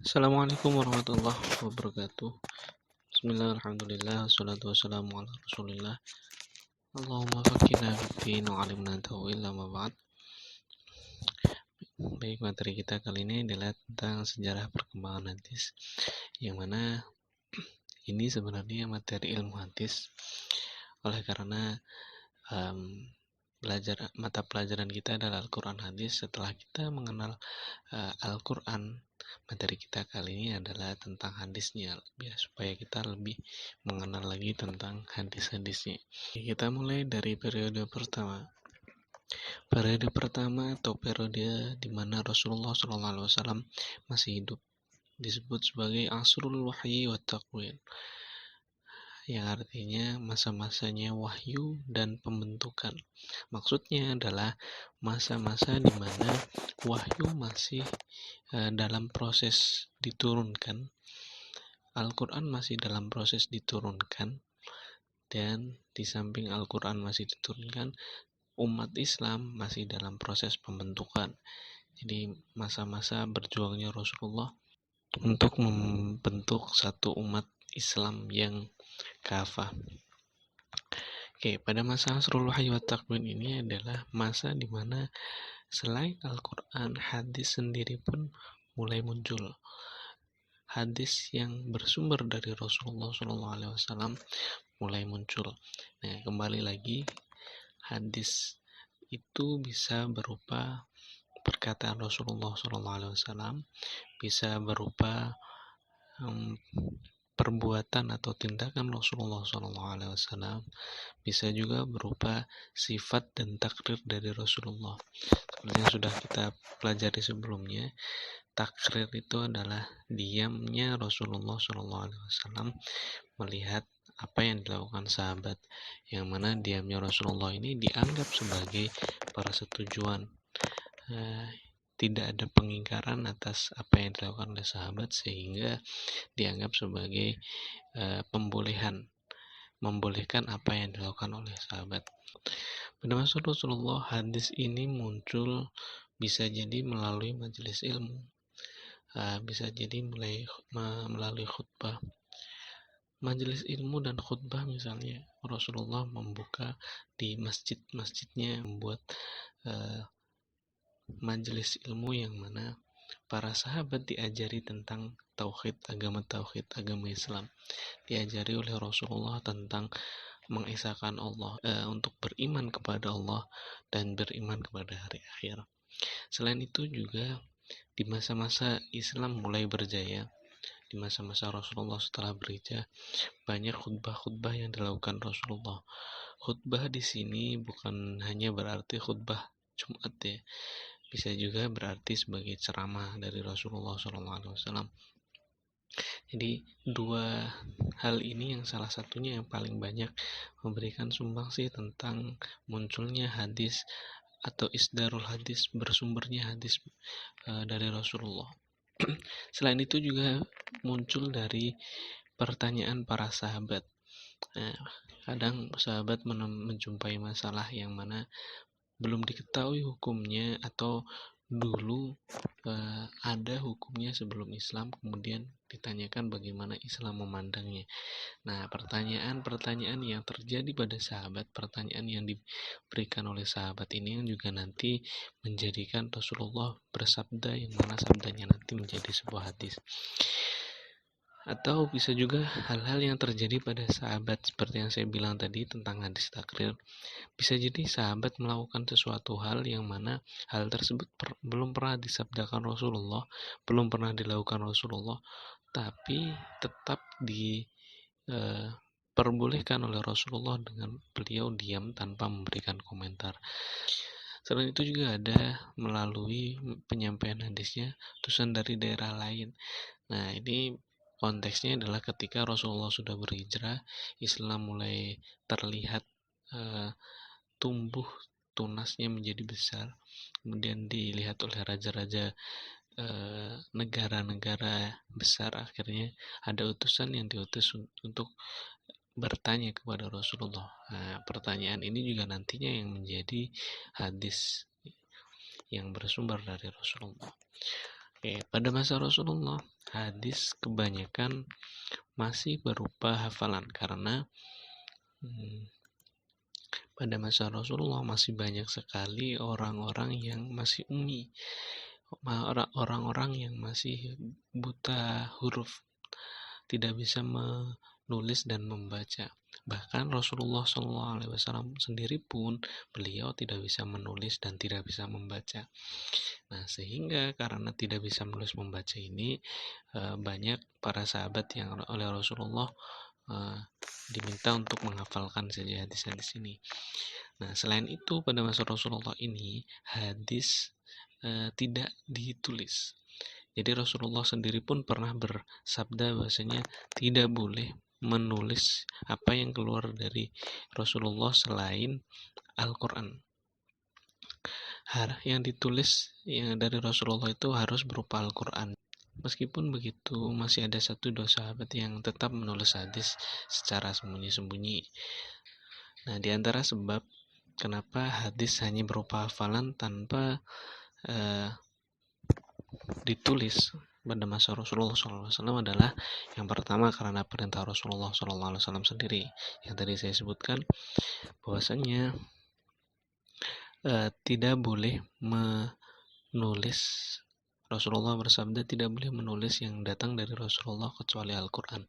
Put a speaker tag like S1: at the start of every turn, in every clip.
S1: Assalamualaikum warahmatullahi wabarakatuh. Bismillah, alhamdulillah, wassalatu wassalamu ala rasulillah. Allahumma faqqihna fiddin wa alimna ta'wil ma ba'd. Baik, materi kita kali ini adalah tentang sejarah perkembangan hadis, yang mana ini sebenarnya materi ilmu hadis oleh karena mata pelajaran kita adalah Al-Quran hadis. Setelah kita mengenal Al-Quran, materi kita kali ini adalah tentang hadisnya, ya, supaya kita lebih mengenal lagi tentang hadis-hadisnya. Kita mulai dari periode pertama. Periode pertama atau periode di mana Rasulullah SAW masih hidup disebut sebagai Asrul Wahyi wa Taqwin, yang artinya masa-masanya wahyu dan pembentukan. Maksudnya adalah masa-masa di mana wahyu masih dalam proses diturunkan, Al-Quran masih dalam proses diturunkan, dan di samping Al-Quran masih diturunkan, umat Islam masih dalam proses pembentukan. Jadi masa-masa berjuangnya Rasulullah untuk membentuk satu umat Islam yang kafah. Oke, pada masa Asrul Wahyi wa Taqwin ini adalah masa di mana selain Al-Quran, hadis sendiri pun mulai muncul. Hadis yang bersumber dari Rasulullah SAW mulai muncul. Nah, kembali lagi, hadis itu bisa berupa perkataan Rasulullah SAW, bisa berupa perbuatan atau tindakan Rasulullah SAW, bisa juga berupa sifat dan takrir dari Rasulullah. Seperti yang sudah kita pelajari sebelumnya, takrir itu adalah diamnya Rasulullah SAW melihat apa yang dilakukan sahabat, yang mana diamnya Rasulullah ini dianggap sebagai persetujuan. Tidak ada pengingkaran atas apa yang dilakukan oleh sahabat, sehingga dianggap sebagai membolehkan apa yang dilakukan oleh sahabat. Pada masa Rasulullah, hadis ini muncul bisa jadi melalui majelis ilmu, bisa jadi melalui khutbah. Majelis ilmu dan khutbah, misalnya Rasulullah membuka di masjid-masjidnya, membuat majelis ilmu yang mana para sahabat diajari tentang agama Islam, diajari oleh Rasulullah tentang mengesahkan Allah, untuk beriman kepada Allah dan beriman kepada hari akhir. Selain itu juga di masa-masa Islam mulai berjaya, di masa-masa Rasulullah setelah berhijrah, banyak khutbah-khutbah yang dilakukan Rasulullah. Khutbah di sini bukan hanya berarti khutbah Jumat, ya, bisa juga berarti sebagai ceramah dari Rasulullah SAW. Jadi dua hal ini yang salah satunya yang paling banyak memberikan sumbangsi tentang munculnya hadis atau isdarul hadis, bersumbernya hadis dari Rasulullah. Selain itu juga muncul dari pertanyaan para sahabat. Nah, kadang sahabat menjumpai masalah yang mana belum diketahui hukumnya, atau dulu ada hukumnya sebelum Islam, kemudian ditanyakan bagaimana Islam memandangnya. Nah, pertanyaan-pertanyaan yang terjadi pada sahabat, pertanyaan yang diberikan oleh sahabat ini yang juga nanti menjadikan Rasulullah bersabda, yang mana sabdanya nanti menjadi sebuah hadis. Atau bisa juga hal-hal yang terjadi pada sahabat, seperti yang saya bilang tadi tentang hadis takrir. Bisa jadi sahabat melakukan sesuatu hal yang mana hal tersebut belum pernah disabdakan Rasulullah, belum pernah dilakukan Rasulullah, tapi tetap diperbolehkan oleh Rasulullah dengan beliau diam tanpa memberikan komentar. Selain itu juga ada melalui penyampaian hadisnya utusan dari daerah lain. Nah, ini konteksnya adalah ketika Rasulullah sudah berhijrah, Islam mulai terlihat tumbuh tunasnya menjadi besar, kemudian dilihat oleh raja-raja negara-negara besar. Akhirnya ada utusan yang diutus untuk bertanya kepada Rasulullah. Nah, pertanyaan ini juga nantinya yang menjadi hadis yang bersumber dari Rasulullah. Pada masa Rasulullah, hadis kebanyakan masih berupa hafalan karena pada masa Rasulullah masih banyak sekali orang-orang yang masih ummi, orang-orang yang masih buta huruf, tidak bisa menulis dan membaca. Bahkan Rasulullah SAW sendiri pun beliau tidak bisa menulis dan tidak bisa membaca. Nah, sehingga karena tidak bisa menulis membaca ini, banyak para sahabat yang oleh Rasulullah diminta untuk menghafalkan saja hadis-hadis ini. Nah, selain itu pada masa Rasulullah ini hadis tidak ditulis. Jadi Rasulullah sendiri pun pernah bersabda bahwasanya tidak boleh menulis apa yang keluar dari Rasulullah selain Al-Quran. Yang ditulis yang dari Rasulullah itu harus berupa Al-Quran. Meskipun begitu, masih ada 1-2 sahabat yang tetap menulis hadis secara sembunyi-sembunyi. Nah, di antara sebab kenapa hadis hanya berupa hafalan tanpa ditulis pada masa Rasulullah SAW adalah yang pertama karena perintah Rasulullah SAW sendiri yang tadi saya sebutkan bahwasanya tidak boleh menulis. Rasulullah bersabda tidak boleh menulis yang datang dari Rasulullah kecuali Al-Quran.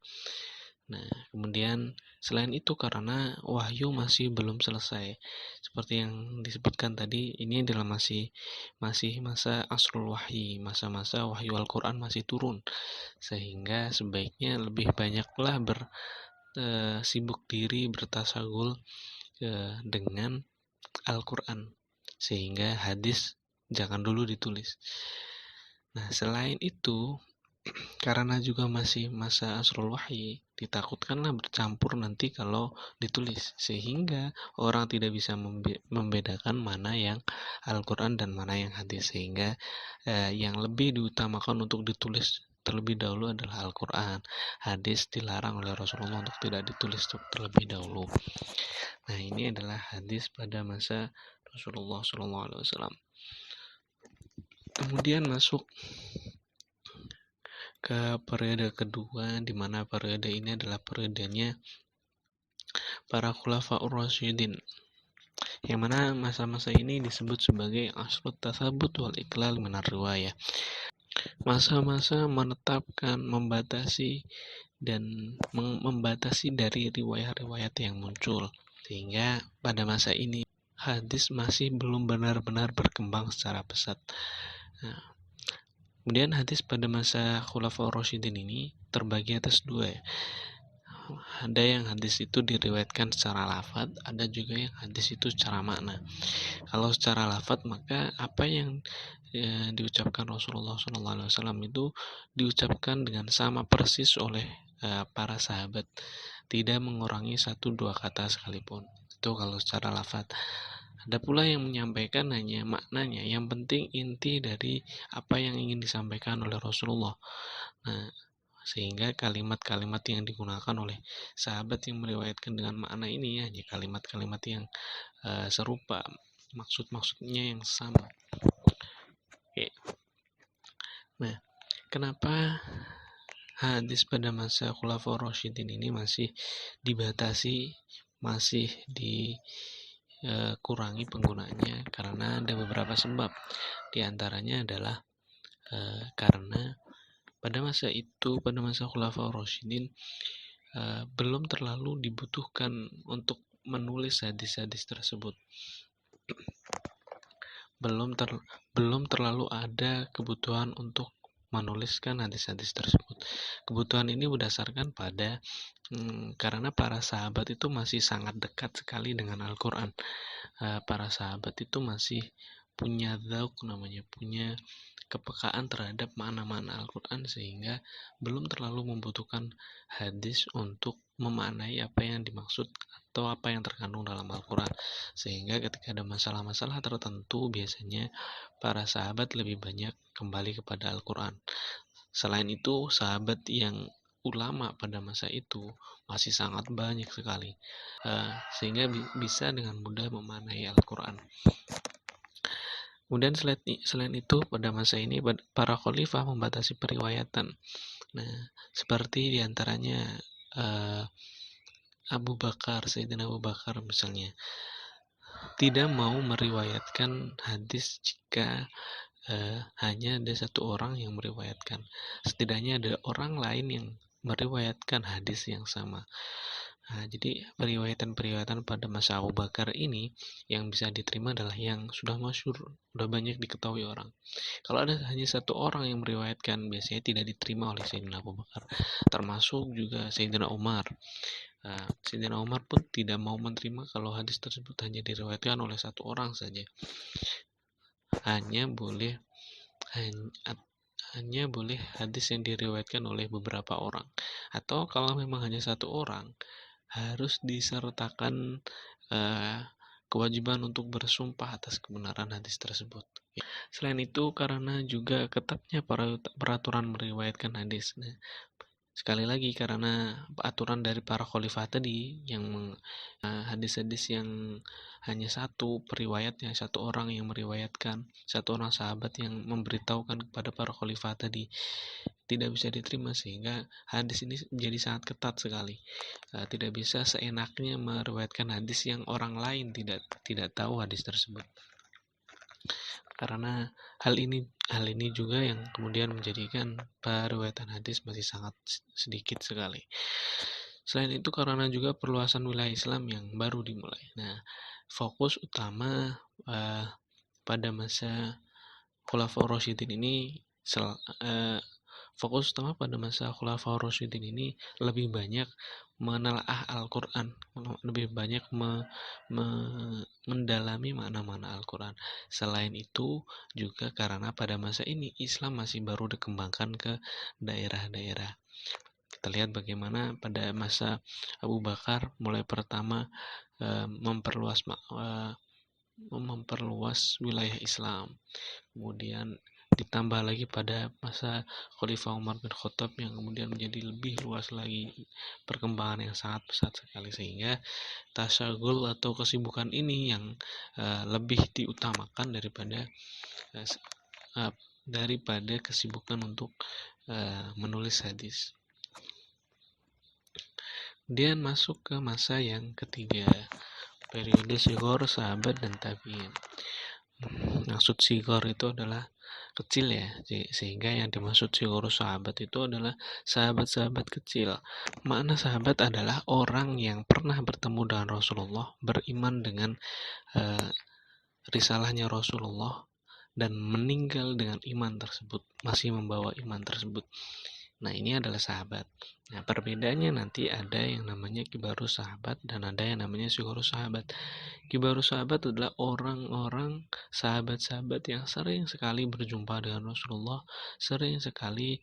S1: Nah, kemudian selain itu karena wahyu masih belum selesai, seperti yang disebutkan tadi, ini adalah masih masa asrul wahyi, masa-masa wahyu Al-Quran masih turun, sehingga sebaiknya lebih banyaklah sibuk diri bertasagul dengan Al-Quran, sehingga hadis jangan dulu ditulis. Nah, selain itu karena juga masih masa asrul wahyi, ditakutkanlah bercampur nanti kalau ditulis, sehingga orang tidak bisa membedakan mana yang Al-Quran dan mana yang hadis, sehingga yang lebih diutamakan untuk ditulis terlebih dahulu adalah Al-Quran. Hadis dilarang oleh Rasulullah untuk tidak ditulis terlebih dahulu. Nah, ini adalah hadis pada masa Rasulullah SAW. Kemudian masuk ke periode kedua, di mana periode ini adalah periodenya para khulafaur rasyidin, yang mana masa-masa ini disebut sebagai asrut tasabut wal iklal minar riwayah, masa-masa menetapkan, membatasi dan membatasi dari riwayat-riwayat yang muncul, sehingga pada masa ini hadis masih belum benar-benar berkembang secara pesat. Nah, kemudian hadis pada masa Khulafaur Rasyidin ini terbagi atas 2 ya. Ada yang hadis itu diriwayatkan secara lafaz, ada juga yang hadis itu secara makna. Kalau secara lafaz maka apa yang diucapkan Rasulullah SAW itu diucapkan dengan sama persis oleh para sahabat, tidak mengurangi 1-2 kata sekalipun. Itu kalau secara lafaz. Ada pula yang menyampaikan hanya maknanya, yang penting inti dari apa yang ingin disampaikan oleh Rasulullah. Nah, sehingga kalimat-kalimat yang digunakan oleh sahabat yang meriwayatkan dengan makna ini hanya kalimat-kalimat yang serupa, maksud-maksudnya yang sama. Oke. Nah, kenapa hadis pada masa Khulafaur Rasyidin ini masih dibatasi, masih kurangi penggunaannya? Karena ada beberapa sebab. Di antaranya adalah karena pada masa itu, pada masa Khulafaur Rasyidin, belum terlalu dibutuhkan untuk menulis hadis-hadis tersebut. Belum terlalu ada kebutuhan untuk menuliskan hadis-hadis tersebut. Kebutuhan ini berdasarkan pada karena para sahabat itu masih sangat dekat sekali dengan Al-Quran. Para sahabat itu masih punya dzauq namanya, punya kepekaan terhadap makna-makna Al-Quran, sehingga belum terlalu membutuhkan hadis untuk memaknai apa yang dimaksud atau apa yang terkandung dalam Al-Quran. Sehingga ketika ada masalah-masalah tertentu, biasanya para sahabat lebih banyak kembali kepada Al-Quran. Selain itu, sahabat yang ulama pada masa itu masih sangat banyak sekali, sehingga bisa dengan mudah memaknai Al-Quran. Kemudian selain itu pada masa ini para khalifah membatasi periwayatan. Nah, seperti diantaranya Abu Bakar, Sayyidina Abu Bakar misalnya, tidak mau meriwayatkan hadis jika hanya ada satu orang yang meriwayatkan. Setidaknya ada orang lain yang meriwayatkan hadis yang sama. Nah, jadi periwayatan-periwayatan pada masa Abu Bakar ini yang bisa diterima adalah yang sudah masyhur, sudah banyak diketahui orang. Kalau ada hanya satu orang yang meriwayatkan, biasanya tidak diterima oleh Sayyidina Abu Bakar. Termasuk juga Sayyidina Umar. Sayyidina Umar pun tidak mau menerima kalau hadis tersebut hanya diriwayatkan oleh satu orang saja. Hanya boleh hanya boleh hadis yang diriwayatkan oleh beberapa orang. Atau kalau memang hanya satu orang, harus disertakan kewajiban untuk bersumpah atas kebenaran hadis tersebut. Selain itu, karena juga ketatnya peraturan meriwayatkan hadis. Nah, sekali lagi karena aturan dari para khalifah tadi yang hadis-hadis yang hanya satu periwayatnya, satu orang yang meriwayatkan, satu orang sahabat yang memberitahukan kepada para khalifah tadi, tidak bisa diterima, sehingga hadis ini menjadi sangat ketat sekali. Tidak bisa seenaknya meriwayatkan hadis yang orang lain tidak tahu hadis tersebut. Karena hal ini juga yang kemudian menjadikan periwayatan hadis masih sangat sedikit sekali. Selain itu karena juga perluasan wilayah Islam yang baru dimulai. Nah, fokus utama pada masa Khulafaur Rasyidin ini fokus utama pada masa Khulafaur Rasyidin ini lebih banyak menelaah Al-Quran, lebih banyak mendalami makna-makna Al-Quran. Selain itu juga karena pada masa ini Islam masih baru dikembangkan ke daerah-daerah. Kita lihat bagaimana pada masa Abu Bakar mulai pertama memperluas wilayah Islam. Kemudian ditambah lagi pada masa Khalifah Umar bin Khattab yang kemudian menjadi lebih luas lagi perkembangan yang sangat pesat sekali, sehingga tasyagul atau kesibukan ini yang lebih diutamakan daripada kesibukan untuk menulis hadis. Kemudian masuk ke masa yang ketiga, periode Shighar, sahabat, dan tabi'in. Maksud Shighar itu adalah kecil ya, sehingga yang dimaksud Shighar sahabat itu adalah sahabat-sahabat kecil. Makna sahabat adalah orang yang pernah bertemu dengan Rasulullah, beriman dengan risalahnya Rasulullah, dan meninggal dengan iman tersebut, masih membawa iman tersebut. Nah, ini adalah sahabat. Nah, perbedaannya nanti ada yang namanya kibarus sahabat dan ada yang namanya sigharus sahabat. Kibarus sahabat adalah orang-orang sahabat-sahabat yang sering sekali berjumpa dengan Rasulullah, sering sekali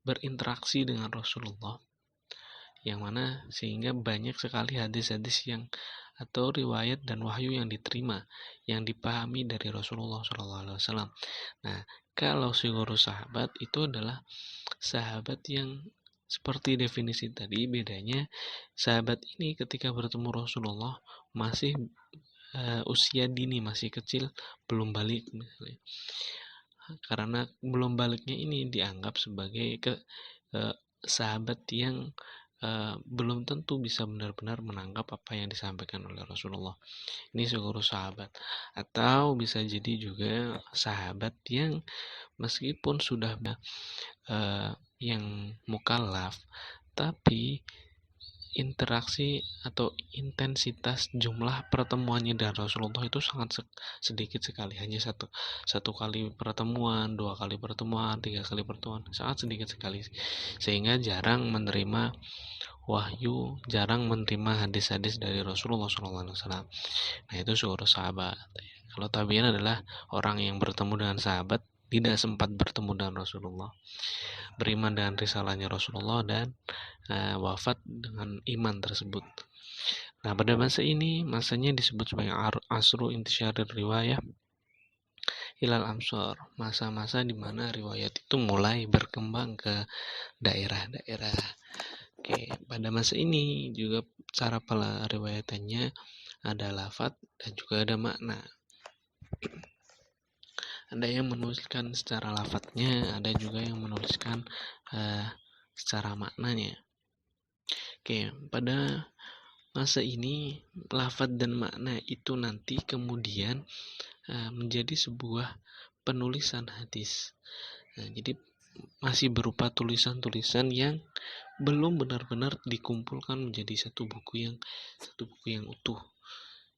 S1: berinteraksi dengan Rasulullah, yang mana sehingga banyak sekali hadis-hadis atau riwayat dan wahyu yang diterima, yang dipahami dari Rasulullah SAW. Nah, kalau sigharus sahabat itu adalah sahabat yang seperti definisi tadi, bedanya sahabat ini ketika bertemu Rasulullah masih usia dini, masih kecil, belum balik misalnya. Karena belum baliknya ini dianggap sebagai sahabat yang belum tentu bisa benar-benar menangkap apa yang disampaikan oleh Rasulullah. Ini sigharus sahabat. Atau bisa jadi juga sahabat yang meskipun sudah yang mukallaf, tapi interaksi atau intensitas jumlah pertemuannya dengan Rasulullah itu sangat sedikit sekali, hanya satu kali pertemuan, 2 kali pertemuan, 3 kali pertemuan, sangat sedikit sekali, sehingga jarang menerima wahyu, jarang menerima hadis-hadis dari Rasulullah SAW. Nah, itu sigharus sahabat. Kalau tabi'in adalah orang yang bertemu dengan sahabat, tidak sempat bertemu dengan Rasulullah, beriman dengan risalahnya Rasulullah, dan wafat dengan iman tersebut. Nah, pada masa ini, masanya disebut sebagai asru intisyarir riwayah ilal amsar, masa-masa di mana riwayat itu mulai berkembang ke daerah-daerah. Oke, pada masa ini juga cara riwayatannya ada lafadz dan juga ada makna. Ada yang menuliskan secara lafadznya, ada juga yang menuliskan secara maknanya. Oke, pada masa ini lafadz dan makna itu nanti kemudian menjadi sebuah penulisan hadis. Nah, jadi masih berupa tulisan-tulisan yang belum benar-benar dikumpulkan menjadi satu buku yang utuh,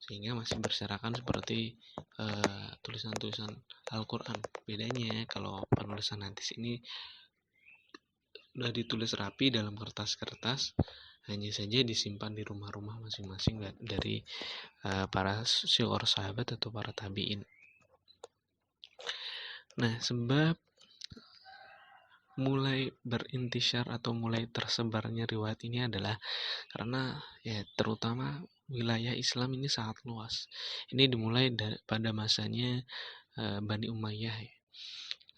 S1: sehingga masih berserakan seperti tulisan-tulisan Al-Quran. Bedanya kalau penulisan hadis ini sudah ditulis rapi dalam kertas-kertas, hanya saja disimpan di rumah-rumah masing-masing dari para syiar sahabat atau para tabi'in. Nah, sebab mulai berintisyar atau mulai tersebarnya riwayat ini adalah karena ya terutama wilayah Islam ini sangat luas. Ini dimulai pada masanya Bani Umayyah.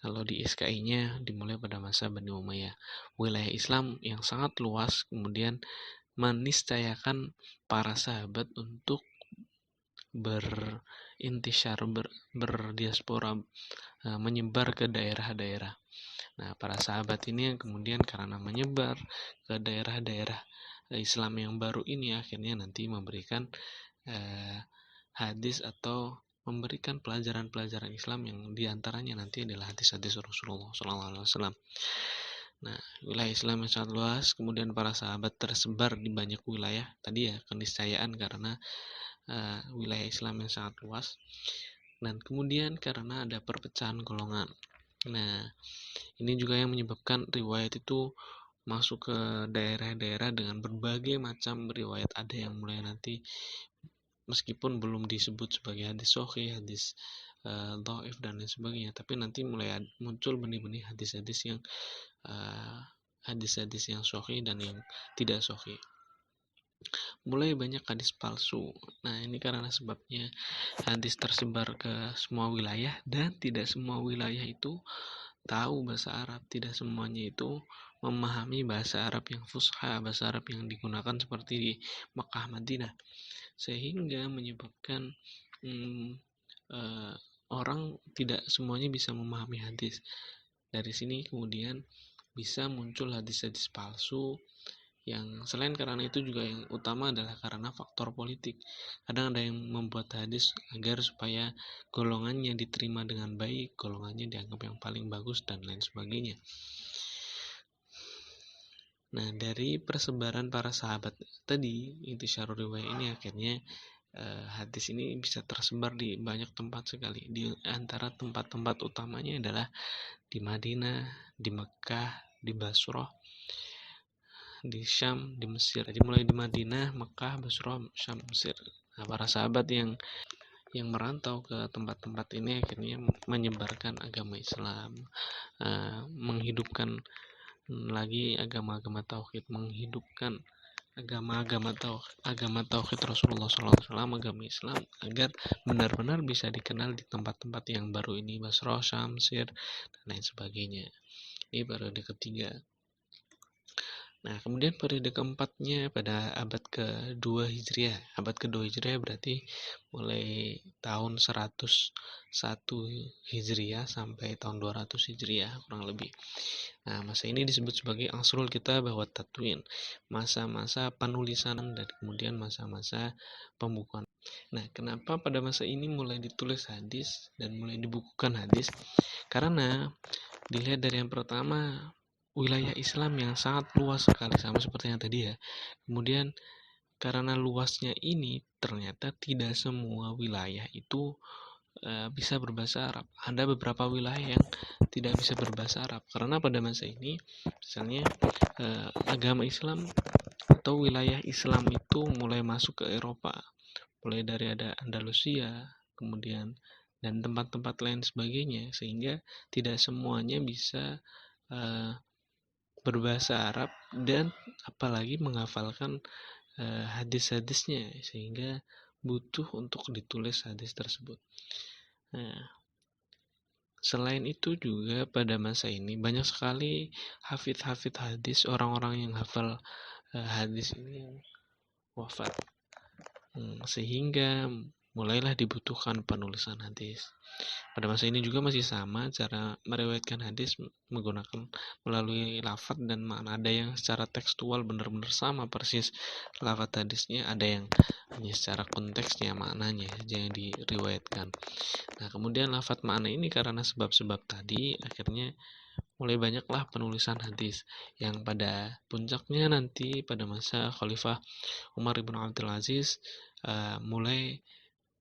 S1: Kalau di SKI-nya dimulai pada masa Bani Umayyah. Wilayah Islam yang sangat luas kemudian meniscayakan para sahabat untuk berintisyar, berdiaspora, menyebar ke daerah-daerah. Nah, para sahabat ini yang kemudian karena menyebar ke daerah-daerah Islam yang baru ini akhirnya nanti memberikan hadis atau memberikan pelajaran-pelajaran Islam yang diantaranya nanti adalah hadis-hadis Rasulullah SAW. Nah, wilayah Islam yang sangat luas, kemudian para sahabat tersebar di banyak wilayah. Tadi ya keniscayaan karena wilayah Islam yang sangat luas, dan kemudian karena ada perpecahan golongan. Nah, ini juga yang menyebabkan riwayat itu masuk ke daerah-daerah dengan berbagai macam riwayat. Ada yang mulai nanti meskipun belum disebut sebagai hadis sahih, hadis dhaif dan lain sebagainya, tapi nanti mulai muncul benih-benih hadis-hadis yang sahih dan yang tidak sahih. Mulai banyak hadis palsu. Nah, ini karena sebabnya hadis tersebar ke semua wilayah dan tidak semua wilayah itu tahu bahasa Arab, tidak semuanya itu memahami bahasa Arab yang fusha, bahasa Arab yang digunakan seperti di Mekah, Madinah, sehingga menyebabkan orang tidak semuanya bisa memahami hadis. Dari sini kemudian bisa muncul hadis-hadis palsu, yang selain karena itu juga yang utama adalah karena faktor politik. Kadang ada yang membuat hadis agar supaya golongannya diterima dengan baik, golongannya dianggap yang paling bagus dan lain sebagainya. Nah, dari persebaran para sahabat tadi, intisyarul riwayah ini akhirnya hadis ini bisa tersebar di banyak tempat sekali. Di antara tempat-tempat utamanya adalah di Madinah, di Mekah, di Basrah, di Syam, di Mesir. Jadi mulai di Madinah, Mekah, Basrah, Syam, Mesir. Nah, para sahabat yang merantau ke tempat-tempat ini akhirnya menyebarkan agama Islam, menghidupkan lagi agama-agama tauhid, menghidupkan agama tauhid Rasulullah SAW, agama Islam, agar benar-benar bisa dikenal di tempat-tempat yang baru ini, Basrah, Syam, Mesir, dan lain sebagainya. Ini periode ketiga. Nah, kemudian periode keempatnya pada abad ke-2 Hijriah. Abad ke-2 Hijriah berarti mulai tahun 101 Hijriah sampai tahun 200 Hijriah kurang lebih. Nah, masa ini disebut sebagai Asrul Kitab wa Tatwin, masa-masa penulisan dan kemudian masa-masa pembukuan. Nah, kenapa pada masa ini mulai ditulis hadis dan mulai dibukukan hadis? Karena dilihat dari yang pertama, wilayah Islam yang sangat luas sekali, sama seperti yang tadi ya. Kemudian karena luasnya ini ternyata tidak semua wilayah itu bisa berbahasa Arab. Ada beberapa wilayah yang tidak bisa berbahasa Arab karena pada masa ini misalnya agama Islam atau wilayah Islam itu mulai masuk ke Eropa, mulai dari ada Andalusia, kemudian dan tempat-tempat lain sebagainya, sehingga tidak semuanya bisa berbahasa Arab dan apalagi menghafalkan hadis-hadisnya, sehingga butuh untuk ditulis hadis tersebut. Nah, selain itu juga pada masa ini banyak sekali hafidz hadis, orang-orang yang hafal hadis ini yang wafat. Sehingga mulailah dibutuhkan penulisan hadis. Pada masa ini juga masih sama cara meriwayatkan hadis menggunakan melalui lafaz dan makna. Ada yang secara tekstual benar-benar sama persis lafaz hadisnya, ada yang hanya secara konteksnya maknanya aja yang diriwayatkan. Nah, kemudian lafaz makna ini karena sebab-sebab tadi akhirnya mulai banyaklah penulisan hadis yang pada puncaknya nanti pada masa Khalifah Umar bin Abdul Aziz mulai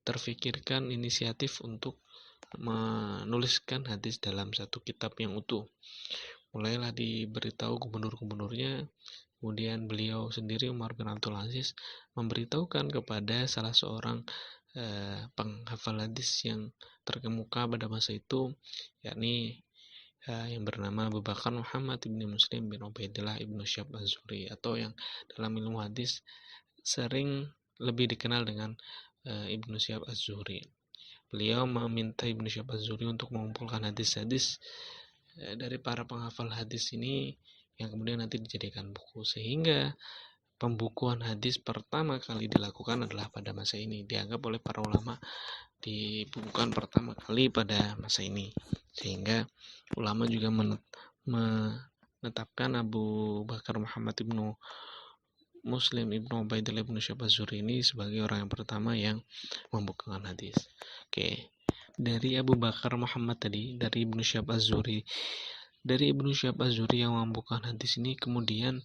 S1: terfikirkan inisiatif untuk menuliskan hadis dalam satu kitab yang utuh. Mulailah diberitahu gubernur-gubernurnya, kemudian beliau sendiri Umar bin Abdul Aziz memberitahukan kepada salah seorang penghafal hadis yang terkemuka pada masa itu, yakni yang bernama Abu Bakar Muhammad ibn Muslim bin Ubaidillah ibn Syihab Az-Zuhri, atau yang dalam ilmu hadis sering lebih dikenal dengan Ibnu Syihab Az-Zuhri. Beliau meminta Ibnu Syihab Az-Zuhri untuk mengumpulkan hadis-hadis dari para penghafal hadis ini yang kemudian nanti dijadikan buku, sehingga pembukuan hadis pertama kali dilakukan adalah pada masa ini. Dianggap oleh para ulama dibukukan pertama kali pada masa ini, sehingga ulama juga menetapkan Abu Bakar Muhammad ibnu Muslim ibnu Ubaidillah ibnu Syihab Az-Zuhri ini sebagai orang yang pertama yang membukukan hadis. Oke, dari Abu Bakar Muhammad tadi, dari Ibnu Syihab Az-Zuhri, dari Ibnu Syihab Az-Zuhri yang membukukan hadis ini kemudian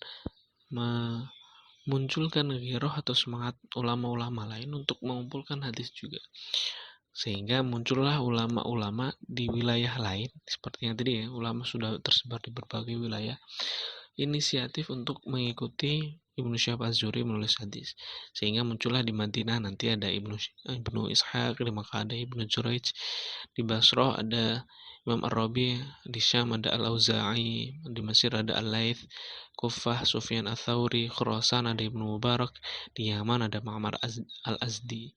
S1: memunculkan giroh atau semangat ulama-ulama lain untuk mengumpulkan hadis juga, sehingga muncullah ulama-ulama di wilayah lain seperti yang tadi ya, ulama sudah tersebar di berbagai wilayah, inisiatif untuk mengikuti Ibnu Syihab Az-Zuhri menulis hadis, sehingga muncullah di Madinah nanti ada Ibnu Ishaq, di Makkah ada Ibnu Jurayj, di Basrah ada Imam Ar-Rabi, di Syam ada Al-Auza'i, di Mesir ada Al-Laits, Kufah Sufyan Ats-Tsauri, Khurasan ada Ibnu Mubarak, di Yaman ada Ma'mar Al-Azdi.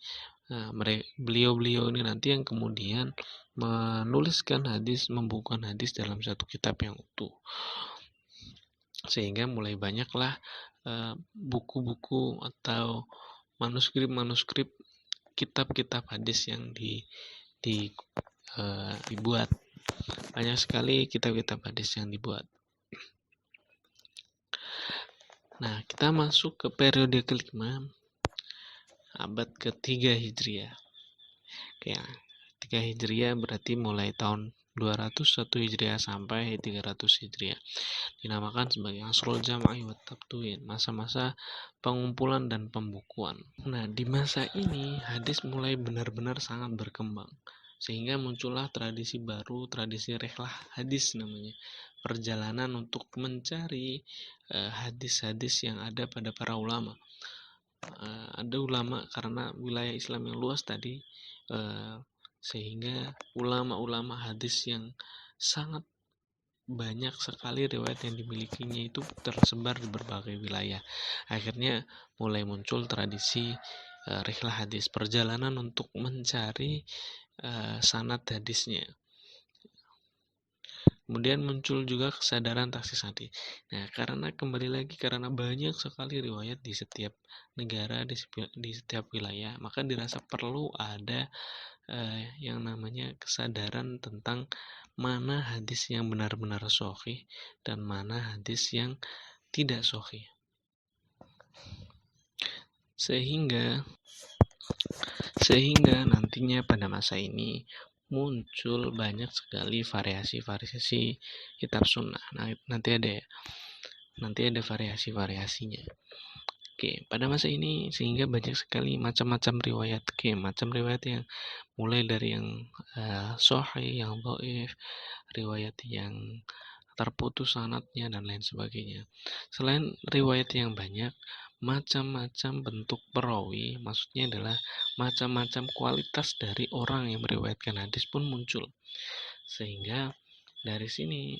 S1: Nah, beliau-beliau ini nanti yang kemudian menuliskan hadis, membukukan hadis dalam satu kitab yang utuh, sehingga mulai banyaklah buku-buku atau manuskrip-manuskrip kitab-kitab hadis yang dibuat. Banyak sekali kitab-kitab hadis yang dibuat. Nah, kita masuk ke periode kelima, abad ketiga Hijriah. Oke, 3 Hijriah berarti mulai tahun 201 Hijriah sampai 300 Hijriah. Dinamakan sebagai Asrul Jam'i wa Tabtuin, masa-masa pengumpulan dan pembukuan. Nah, di masa ini hadis mulai benar-benar sangat berkembang, sehingga muncullah tradisi baru, tradisi rihlah hadis namanya. Perjalanan untuk mencari hadis-hadis yang ada pada para ulama. Ada ulama karena wilayah Islam yang luas tadi, sehingga ulama-ulama hadis yang sangat banyak sekali riwayat yang dimilikinya itu tersebar di berbagai wilayah. Akhirnya mulai muncul tradisi rihlah hadis, perjalanan untuk mencari sanad hadisnya. Kemudian muncul juga kesadaran taksis hadis. Nah, karena kembali lagi karena banyak sekali riwayat di setiap negara, di setiap wilayah, maka dirasa perlu ada yang namanya kesadaran tentang mana hadis yang benar-benar sahih dan mana hadis yang tidak sahih. Sehingga nantinya pada masa ini muncul banyak sekali variasi-variasi kitab sunnah. Nah, nanti ada variasi-variasinya. Oke, pada masa ini sehingga banyak sekali macam-macam riwayat. Oke, macam riwayat yang mulai dari yang sahih, yang dhaif, riwayat yang terputus sanadnya dan lain sebagainya. Selain riwayat yang banyak, macam-macam bentuk perawi, maksudnya adalah macam-macam kualitas dari orang yang meriwayatkan hadis pun muncul. Sehingga dari sini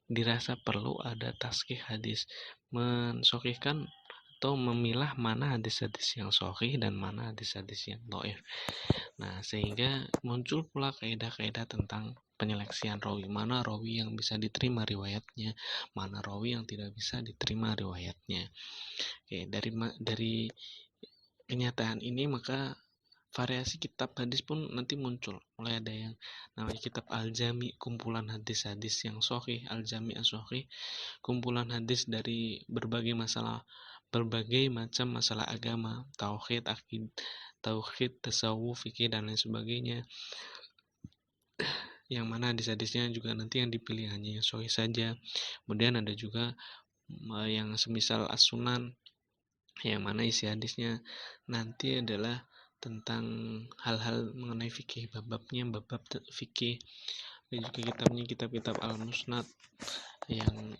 S1: dirasa perlu ada tasqih hadis, mensahihkan atau memilah mana hadis-hadis yang sahih dan mana hadis-hadis yang dhaif. Nah, sehingga muncul pula kaidah-kaidah tentang penyeleksian rawi, mana rawi yang bisa diterima riwayatnya, mana rawi yang tidak bisa diterima riwayatnya. Oke, dari kenyataan ini, maka variasi kitab hadis pun nanti muncul. Mulai ada yang namanya kitab Al-Jami, kumpulan hadis-hadis yang sahih, Al-Jami as-Sahih, kumpulan hadis dari berbagai macam masalah agama, tauhid, tauhid, tasawuf, fikih dan lain sebagainya. Yang mana hadis-hadisnya juga nanti yang dipilih hanya yang sahih saja. Kemudian ada juga yang semisal as-sunan, yang mana isi hadisnya nanti adalah tentang hal-hal mengenai fikih, bab-babnya bab-bab fikih. Dan juga kitabnya kitab-kitab al-musnad yang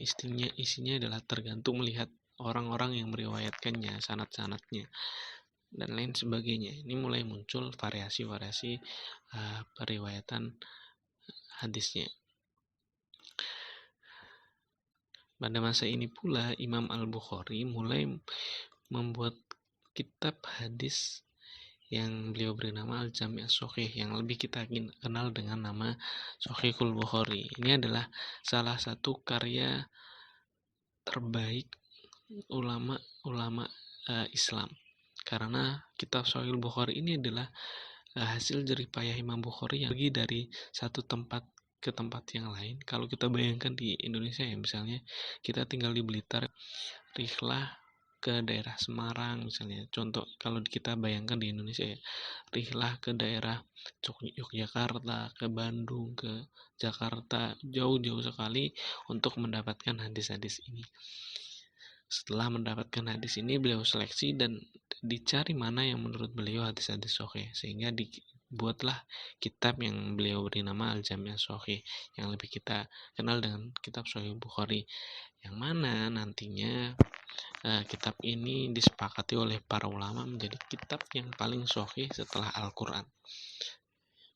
S1: isinya adalah tergantung melihat orang-orang yang meriwayatkannya, sanad-sanadnya dan lain sebagainya. Ini mulai muncul variasi-variasi periwayatan hadisnya. Pada masa ini pula Imam Al-Bukhari mulai membuat kitab hadis yang beliau beri nama Al-Jami' as-Sahih, yang lebih kita kenal dengan nama Sahihul Bukhari. Ini adalah salah satu karya terbaik ulama Islam, karena kitab Sahihul Bukhari ini adalah hasil jerih payah Imam Bukhari yang pergi dari satu tempat ke tempat yang lain. Kalau kita bayangkan di Indonesia ya, misalnya kita tinggal di Blitar, rihlah ke daerah Semarang misalnya, contoh kalau kita bayangkan di Indonesia ya, rihlah ke daerah Yogyakarta, ke Bandung, ke Jakarta, jauh-jauh sekali untuk mendapatkan hadis-hadis ini. Setelah mendapatkan hadis ini, beliau seleksi dan dicari mana yang menurut beliau hadis-hadis sahih, sehingga dibuatlah kitab yang beliau beri nama Al-Jami' as-Sahih, yang lebih kita kenal dengan kitab Sahih Bukhari, yang mana nantinya kitab ini disepakati oleh para ulama menjadi kitab yang paling sahih setelah Al-Quran,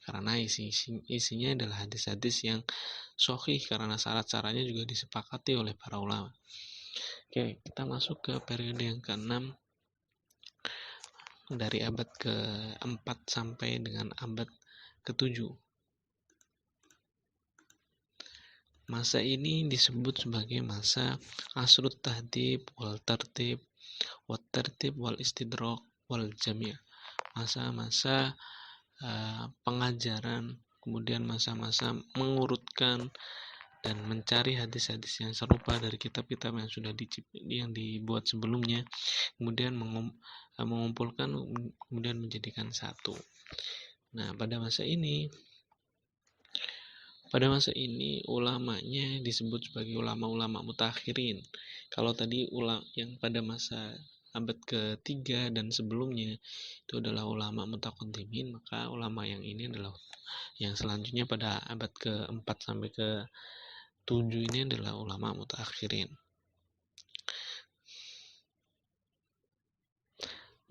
S1: karena isinya adalah hadis-hadis yang sahih, karena syarat-syaratnya juga disepakati oleh para ulama. Oke, kita masuk ke periode yang ke-6, dari abad ke-4 sampai dengan abad ke-7. Masa ini disebut sebagai masa Asrut Tahdib wal Tartib, wat Tartib wal Istidrak wal Jami'. Masa-masa pengajaran, kemudian masa-masa mengurutkan dan mencari hadis-hadis yang serupa dari kitab-kitab yang sudah dibuat sebelumnya, kemudian mengumpulkan, kemudian menjadikan satu. Nah, pada masa ini ulamanya disebut sebagai ulama-ulama mutakhirin. Kalau tadi yang pada masa abad ke-3 dan sebelumnya itu adalah ulama mutaqaddimin, maka ulama yang ini adalah yang selanjutnya pada abad ke-4 sampai ke-7 ini adalah ulama mutakhirin.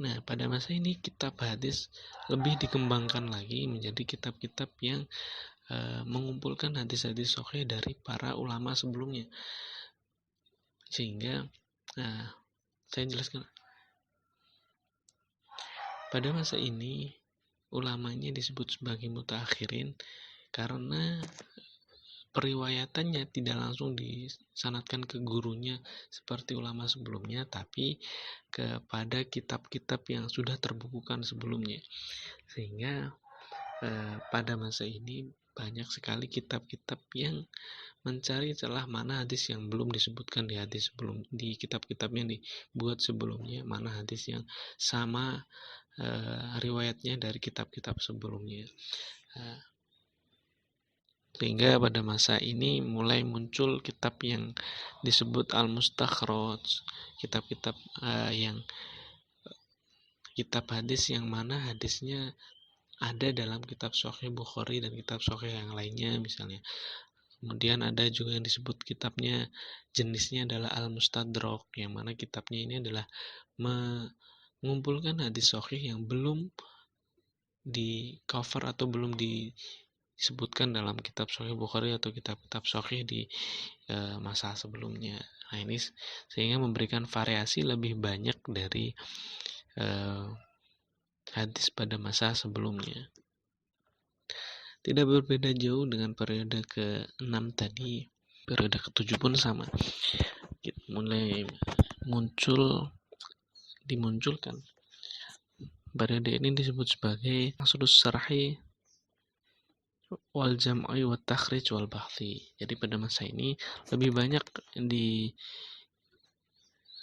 S1: Nah, pada masa ini kitab hadis lebih dikembangkan lagi menjadi kitab-kitab yang mengumpulkan hadis-hadis sahih dari para ulama sebelumnya, sehingga saya jelaskan pada masa ini ulamanya disebut sebagai mutakhirin karena periwayatannya tidak langsung disanadkan ke gurunya seperti ulama sebelumnya, tapi kepada kitab-kitab yang sudah terbukukan sebelumnya, sehingga pada masa ini banyak sekali kitab-kitab yang mencari celah mana hadis yang belum disebutkan di kitab-kitab yang dibuat sebelumnya, mana hadis yang sama riwayatnya dari kitab-kitab sebelumnya. Sehingga pada masa ini mulai muncul kitab yang disebut al-mustakhraj, kitab-kitab yang kitab hadis yang mana hadisnya ada dalam kitab Sahih Bukhari dan kitab Sahih yang lainnya misalnya. Kemudian ada juga yang disebut kitabnya jenisnya adalah Al-Mustadrak, yang mana kitabnya ini adalah mengumpulkan hadis sahih yang belum di cover atau belum disebutkan dalam kitab Sahih Bukhari atau kitab-kitab sahih di masa sebelumnya. Nah, ini sehingga memberikan variasi lebih banyak dari hadis pada masa sebelumnya. Tidak berbeda jauh dengan periode ke-6 tadi, periode ke-7 pun sama. Mulai dimunculkan Periode ini disebut sebagai asrus syarhi wal jam'i wat takhrij wal bahthi. Jadi pada masa ini lebih banyak di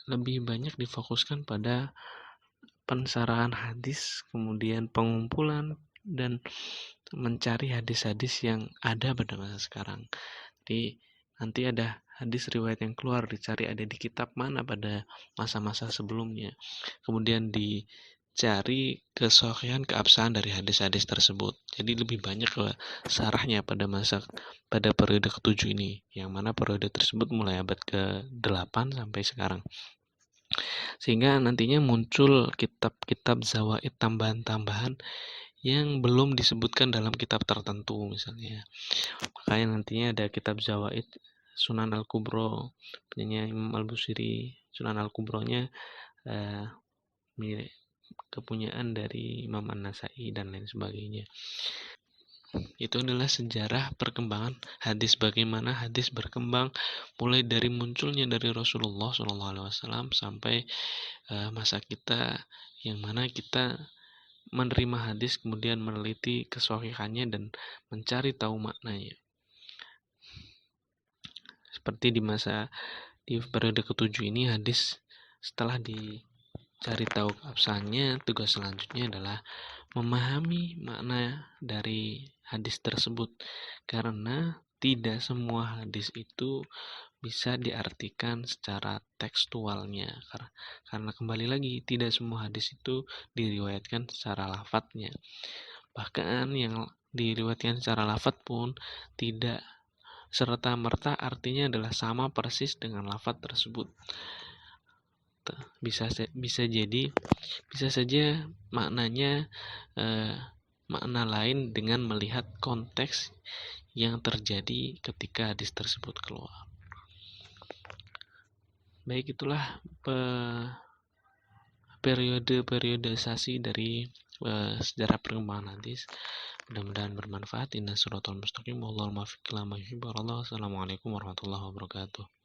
S1: lebih banyak difokuskan pada pensarahan hadis, kemudian pengumpulan dan mencari hadis-hadis yang ada pada masa sekarang. Jadi nanti ada hadis riwayat yang keluar, dicari ada di kitab mana pada masa-masa sebelumnya. Kemudian dicari kesohihan, keabsahan dari hadis-hadis tersebut. Jadi lebih banyak ke sarahnya pada periode ke-7 ini, yang mana periode tersebut mulai abad ke-8 sampai sekarang. Sehingga nantinya muncul kitab-kitab zawaid tambahan-tambahan yang belum disebutkan dalam kitab tertentu misalnya. Makanya nantinya ada kitab zawaid Sunan Al-Kubro, punyanya Imam Al-Busiri. Sunan Al-Kubronya kepunyaan dari Imam An-Nasai dan lain sebagainya. Itu adalah sejarah perkembangan hadis, bagaimana hadis berkembang mulai dari munculnya dari Rasulullah SAW sampai masa kita, yang mana kita menerima hadis kemudian meneliti kesohihannya dan mencari tahu maknanya. Seperti di periode ke-7 ini, hadis setelah dicari tahu keabsahannya, tugas selanjutnya adalah memahami makna dari hadis tersebut, karena tidak semua hadis itu bisa diartikan secara tekstualnya, karena kembali lagi tidak semua hadis itu diriwayatkan secara lafadznya. Bahkan yang diriwayatkan secara lafadz pun tidak serta-merta artinya adalah sama persis dengan lafadz tersebut. Bisa saja maknanya makna lain dengan melihat konteks yang terjadi ketika hadis tersebut keluar. Baik, itulah periodisasi dari sejarah perkembangan hadis. Mudah-mudahan bermanfaat. Inna suratul mustaqim. Wallahul muwaffiq ila ma yuhibbu. Assalamualaikum warahmatullahi wabarakatuh.